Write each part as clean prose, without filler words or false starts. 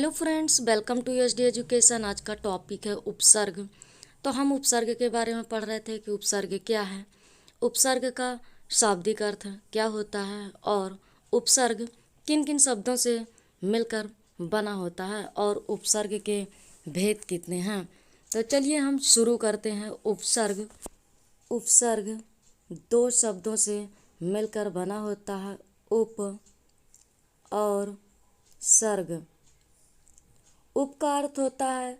Hello friends, welcome to SD education. आज का topic है उपसर्ग। तो हम उपसर्ग के बारे में पढ़ रहे थे कि उपसर्ग क्या है, उपसर्ग का शाब्दिक अर्थ क्या होता है और उपसर्ग किन किन शब्दों से मिलकर बना होता है और उपसर्ग के भेद कितने हैं। तो चलिए हम शुरू करते हैं। उपसर्ग उपसर्ग दो शब्दों से मिलकर बना होता है, उप और सर्ग। उप का अर्थ होता है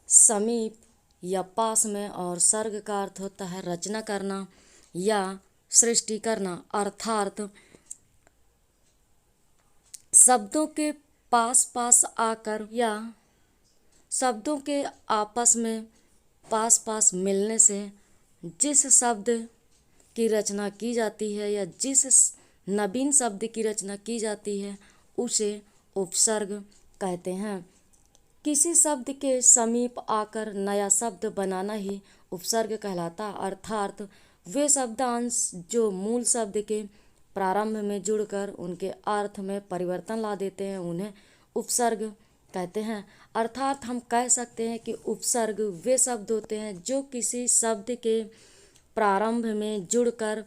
समीप या पास में और सर्ग का अर्थ होता है रचना करना या सृष्टि करना, अर्थात शब्दों के पास पास आकर या शब्दों के आपस में पास पास मिलने से जिस शब्द की रचना की जाती है या जिस नवीन शब्द की रचना की जाती है उसे उपसर्ग कहते हैं। किसी शब्द के समीप आकर नया शब्द बनाना ही उपसर्ग कहलाता, अर्थात वे शब्दांश जो मूल शब्द के प्रारंभ में जुड़कर उनके अर्थ में परिवर्तन ला देते हैं उन्हें उपसर्ग कहते हैं। अर्थात हम कह सकते हैं कि उपसर्ग वे शब्द होते हैं जो किसी शब्द के प्रारंभ में जुड़कर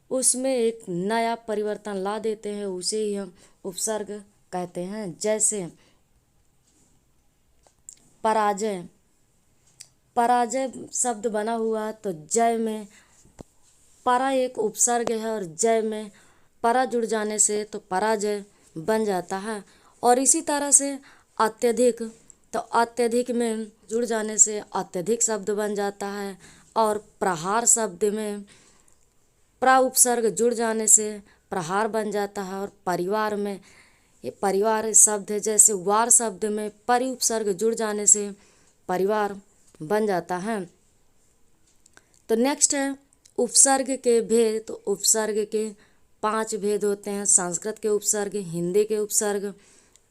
उसमें एक नया परिवर्तन ला देते हैं, उसे ही हम उपसर्ग कहते हैं। जैसे पराजय, पराजय शब्द बना हुआ है तो जय में परा एक उपसर्ग है और जय में परा जुड़ जाने से तो पराजय बन जाता है। और इसी तरह से अत्यधिक, तो अत्यधिक में जुड़ जाने से अत्यधिक शब्द बन जाता है और प्रहार शब्द में प्रा उपसर्ग जुड़ जाने से प्रहार बन जाता है। और परिवार में ये परिवार शब्द है, जैसे वार शब्द में परि उपसर्ग जुड़ जाने से परिवार बन जाता है। तो नेक्स्ट है उपसर्ग के भेद। तो उपसर्ग के 5 भेद होते हैं। संस्कृत के उपसर्ग, हिंदी के उपसर्ग,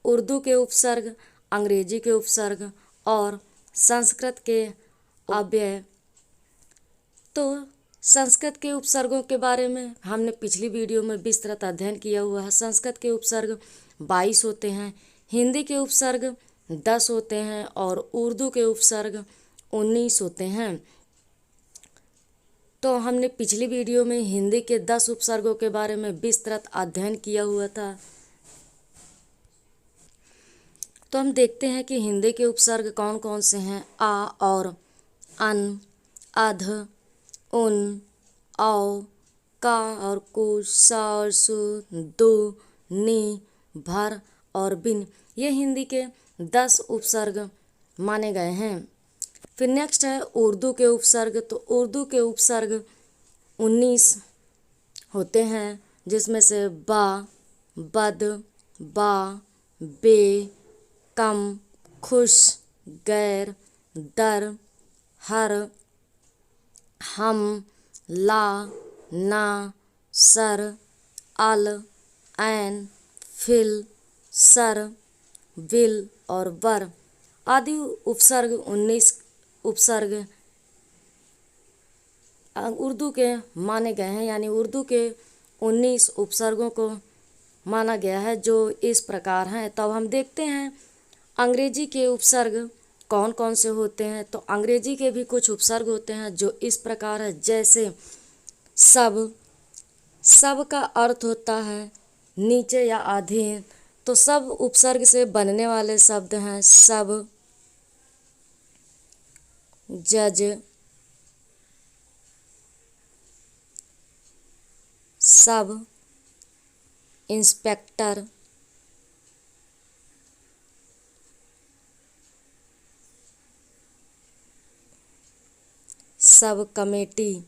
उर्दू के उपसर्ग, अंग्रेजी के उपसर्ग और संस्कृत के अव्यय। तो संस्कृत के उपसर्गों के बारे में हमने पिछली वीडियो में विस्तृत अध्ययन किया हुआ है। संस्कृत के उपसर्ग 22 होते हैं, हिंदी के उपसर्ग 10 होते हैं और उर्दू के उपसर्ग 19 होते हैं। तो हमने पिछली वीडियो में हिंदी के 10 उपसर्गों के बारे में विस्तृत अध्ययन किया हुआ था। तो हम देखते हैं कि हिंदी के उपसर्ग कौन कौन से हैं। आ और अन, अध, उन, औ, का और कुछ, सा और सु, दो, नी, भर और बिन, ये हिंदी के 10 उपसर्ग माने गए हैं। फिर नेक्स्ट है उर्दू के उपसर्ग। तो उर्दू के उपसर्ग 19 होते हैं, जिसमें से बा, बद, बा, बे, कम, खुश, गैर, दर, हर, हम, ला, ना, सर, अल, ऐन, फिल, सर, विल और वर आदि उपसर्ग 19 उपसर्ग उर्दू के माने गए हैं। यानी उर्दू के 19 उपसर्गों को माना गया है जो इस प्रकार हैं। तब हम देखते हैं अंग्रेजी के उपसर्ग कौन कौन से होते हैं। तो अंग्रेजी के भी कुछ उपसर्ग होते हैं जो इस प्रकार है। जैसे सब, सब का अर्थ होता है नीचे या अधीन। तो सब उपसर्ग से बनने वाले शब्द हैं सब, जज, सब, इंस्पेक्टर, सब कमेटी,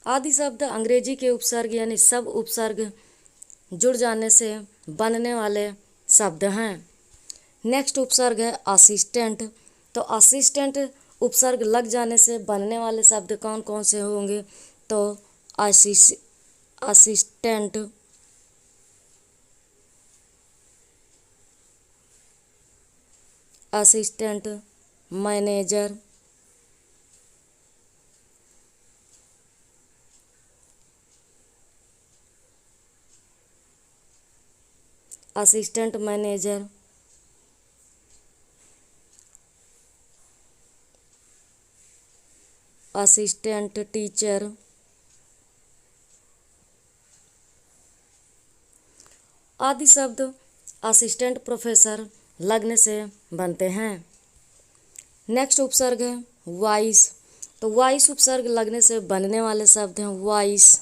आदि शब्द अंग्रेजी के उपसर्ग यानी सब उपसर्ग जुड़ जाने से बनने वाले शब्द हैं। नेक्स्ट उपसर्ग है असिस्टेंट। तो असिस्टेंट उपसर्ग लग जाने से बनने वाले शब्द कौन कौन से होंगे। तो assistant, assistant manager, assistant manager, assistant teacher, आदि शब्द असिस्टेंट प्रोफेसर लगने से बनते हैं। नेक्स्ट उपसर्ग है वाइस। तो वाइस उपसर्ग लगने से बनने वाले शब्द हैं vice,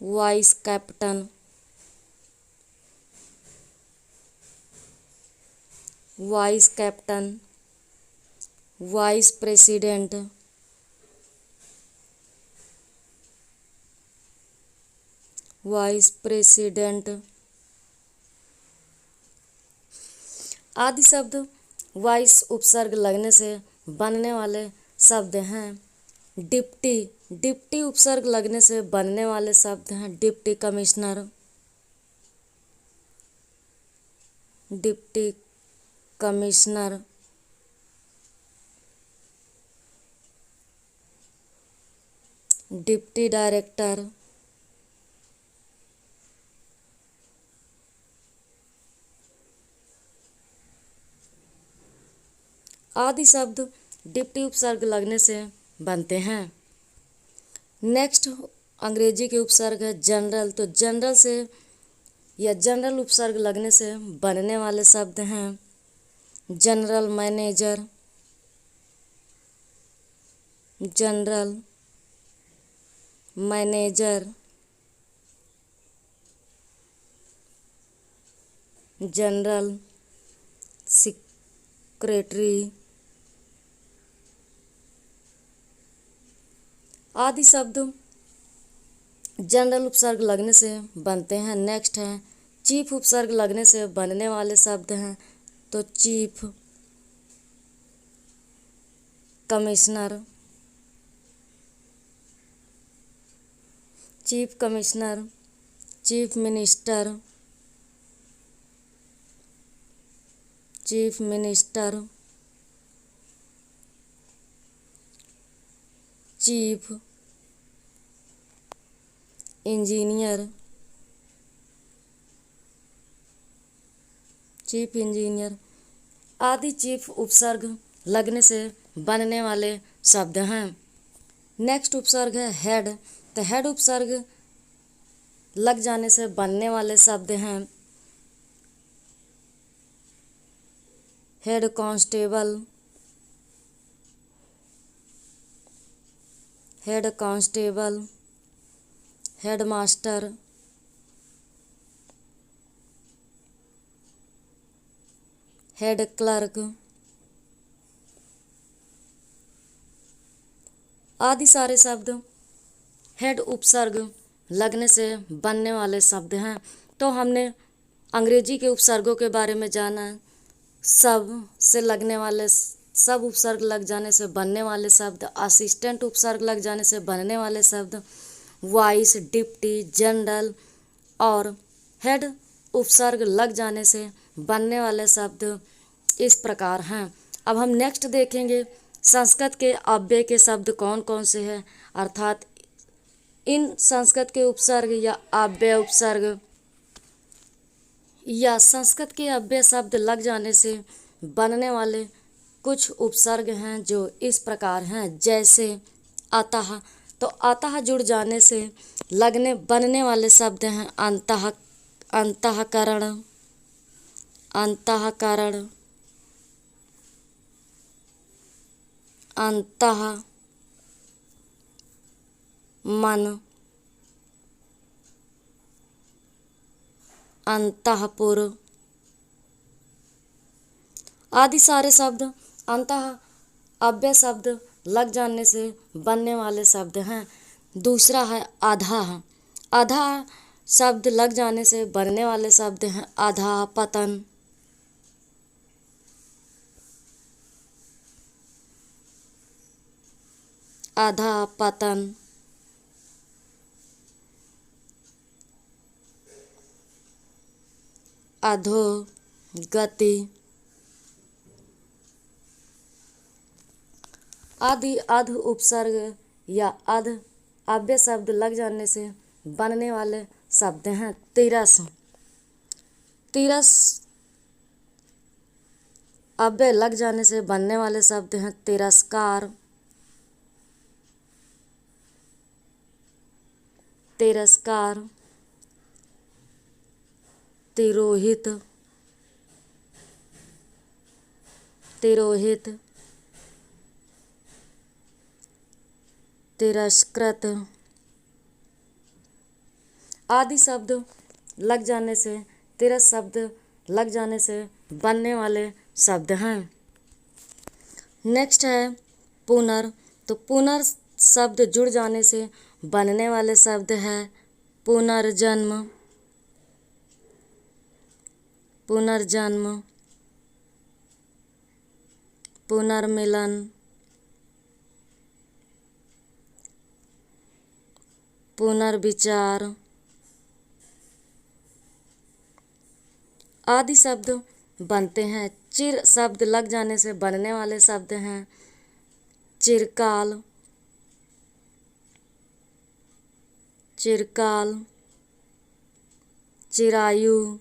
vice captain, vice captain, vice president, vice president आदि शब्द वाइस उपसर्ग लगने से बनने वाले शब्द हैं। डिप्टी, डिप्टी उपसर्ग लगने से बनने वाले शब्द हैं deputy commissioner, deputy commissioner, deputy director, आदि शब्द डिप्टी उपसर्ग लगने से बनते हैं। नेक्स्ट अंग्रेजी के उपसर्ग है जनरल। तो जनरल से या जनरल उपसर्ग लगने से बनने वाले शब्द हैं general manager, general manager, general secretary आदि शब्द जनरल उपसर्ग लगने से बनते हैं। नेक्स्ट है चीफ उपसर्ग लगने से बनने वाले शब्द हैं तो chief commissioner, chief commissioner, chief minister, chief minister, chief engineer, chief engineer आदि चीफ उपसर्ग लगने से बनने वाले शब्द हैं। नेक्स्ट उपसर्ग है हेड। तो हेड उपसर्ग लग जाने से बनने वाले शब्द हैं head constable, head constable, head master, head clerk आदि सारे शब्द हेड उपसर्ग लगने से बनने वाले शब्द हैं। तो हमने अंग्रेजी के उपसर्गों के बारे में जाना। सब से लगने वाले सब उपसर्ग लग जाने से बनने वाले शब्द, असिस्टेंट उपसर्ग लग जाने से बनने वाले शब्द, वाइस, डिप्टी, जनरल और हेड उपसर्ग लग जाने से बनने वाले शब्द इस प्रकार हैं। अब हम नेक्स्ट देखेंगे संस्कृत के अव्यय के शब्द कौन कौन से हैं, अर्थात इन संस्कृत के उपसर्ग या अव्यय उपसर्ग या संस्कृत के अव्यय शब्द लग जाने से बनने वाले कुछ उपसर्ग हैं जो इस प्रकार हैं। जैसे अतः। तो अतः जुड़ जाने से लगने बनने वाले शब्द हैं अंतः, अंतःकरण, अंतःकरण, अंतः मन, अंतःपुर आदि सारे शब्द अंतः अव्यय शब्द लग जाने से बनने वाले शब्द हैं। दूसरा है अधः। अधः शब्द लग जाने से बनने वाले शब्द हैं अधः पतन, अधः पतन, अधोगति आदि अध उपसर्ग या अध अव्यय शब्द लग जाने से बनने वाले शब्द हैं। तिरस, तिरस अव्यय लग जाने से बनने वाले शब्द हैं। तिरस्कार, तिरस्कार, तिरोहित, तिरोहित, तिरस्कृत आदि शब्द लग जाने से, तिरस शब्द लग जाने से बनने वाले शब्द हैं। नेक्स्ट है पुनर। तो पुनर शब्द जुड़ जाने से बनने वाले शब्द है पुनर्जन्म, पुनर्जन्म, पुनर्मिलन, पुनर्विचार आदि शब्द बनते हैं। चिर शब्द लग जाने से बनने वाले शब्द हैं चिरकाल, चिरकाल, चिरायु,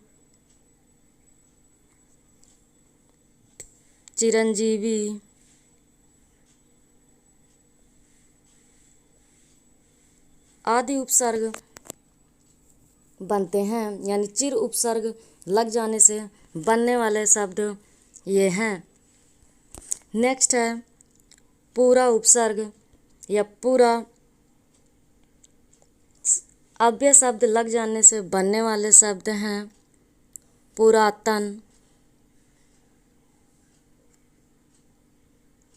चिरंजीवी आदि उपसर्ग बनते हैं। यानी चिर उपसर्ग लग जाने से बनने वाले शब्द ये हैं। नेक्स्ट है पूरा उपसर्ग या पूरा अव्यय शब्द लग जाने से बनने वाले शब्द हैं पुरातन,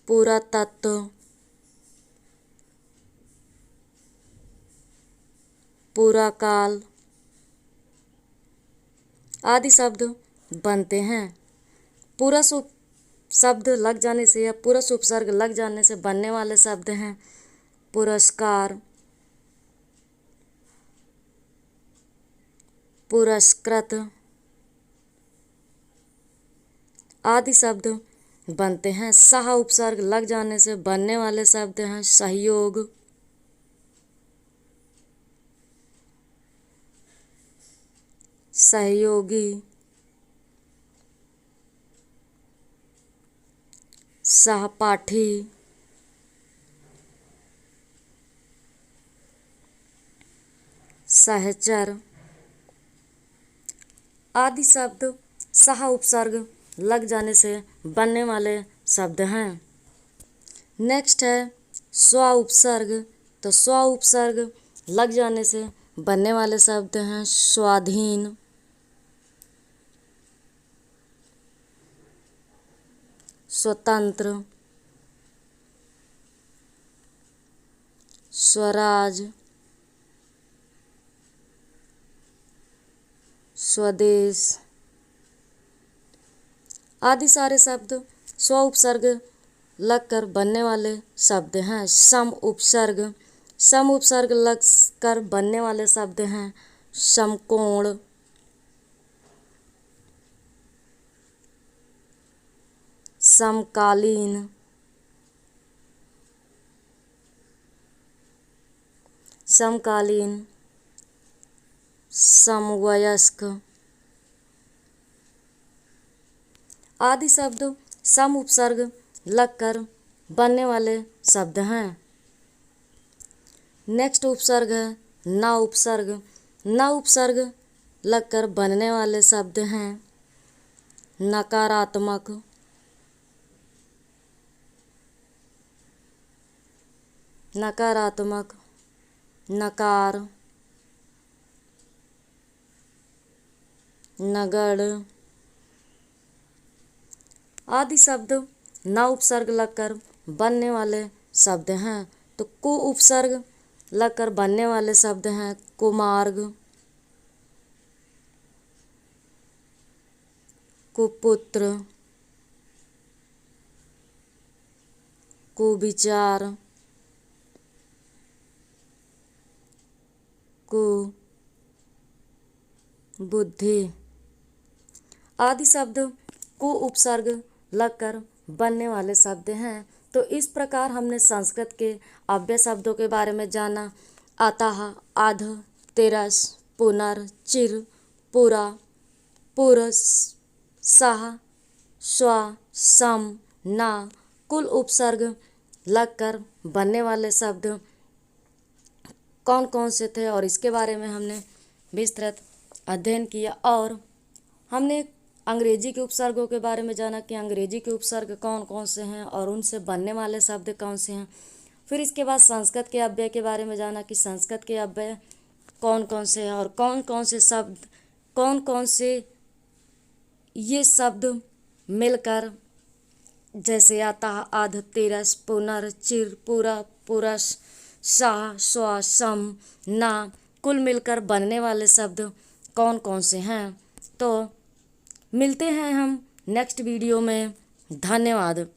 पुरातत्व, पुराकाल आदि शब्द बनते हैं। पुरुष शब्द लग जाने से या पुरुष उपसर्ग लग जाने से बनने वाले शब्द हैं पुरस्कार, पुरस्कृत आदि शब्द बनते हैं। सह उपसर्ग लग जाने से बनने वाले शब्द हैं सहयोग, सहयोगी, सहपाठी, सहचर आदि शब्द सह उपसर्ग लग जाने से बनने वाले शब्द हैं। नेक्स्ट है स्व उपसर्ग। तो स्व उपसर्ग लग जाने से बनने वाले शब्द हैं स्वाधीन, स्वतंत्र, स्वराज, स्वदेश आदि सारे शब्द स्व उपसर्ग लगकर बनने वाले शब्द हैं। सम उपसर्ग, सम उपसर्ग लगकर बनने वाले शब्द हैं समकोण, समकालीन, समकालीन, समवयस्क आदि शब्द सम उपसर्ग लगकर बनने वाले शब्द हैं। नेक्स्ट उपसर्ग है न उपसर्ग। न उपसर्ग लगकर बनने वाले शब्द हैं नकारात्मक, नकारात्मक, नकार, नगण्य आदि शब्द न उपसर्ग लगकर बनने वाले शब्द हैं। तो कु उपसर्ग लगकर बनने वाले शब्द हैं कुमार्ग, कुपुत्र, कुविचार, कुबुद्धि आदि शब्द कु उपसर्ग लगकर बनने वाले शब्द हैं। तो इस प्रकार हमने संस्कृत के अव्यय शब्दों के बारे में जाना। अतः, अध, तेरस, पुनर, चिर, पुरा, पुरस, सह, स्वा, सम, ना कुल उपसर्ग लगकर बनने वाले शब्द कौन कौन से थे और इसके बारे में हमने विस्तृत अध्ययन किया। और हमने अंग्रेजी के उपसर्गों के बारे में जाना कि अंग्रेजी के उपसर्ग कौन कौन से हैं और उनसे बनने वाले शब्द कौन से हैं। फिर इसके बाद संस्कृत के अव्यय के बारे में जाना कि संस्कृत के अव्यय कौन कौन से हैं और कौन कौन से शब्द, कौन कौन से ये शब्द मिलकर जैसे आता आध, तेरस, पुनर, चिर, पूरा, पुरस, शाह, स्वा, सम, ना कुल मिलकर बनने वाले शब्द कौन कौन से हैं। तो मिलते हैं हम नेक्स्ट वीडियो में। धन्यवाद।